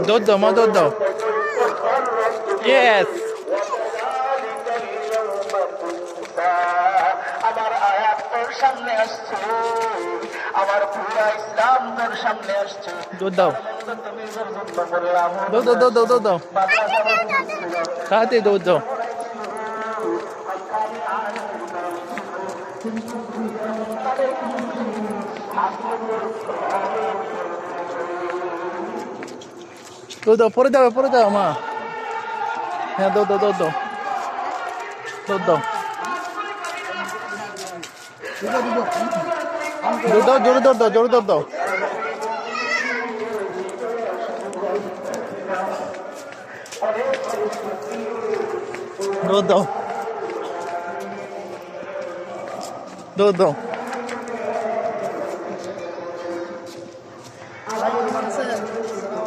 দুধ দাও মা, দুধ দাও। ইয়েস। আমার আয়াত তোর সামনে আসছে, আমার পুরা ইসলাম তোর সামনে আসছে। দুধ দাও, দুধ দাও, দুধ দাও, দুধ দাও, তাড়াতাড়ি দুধ দাও। দুধ দাও, পরে দাও, পরে দাও মা। হ্যাঁ দুধ দাও, দুধ দাও, দুধ দাও, দুধ দাও, জোরে দুধ দাও, জোরে দুধ দাও। দুধ দাও, দুধ দাও।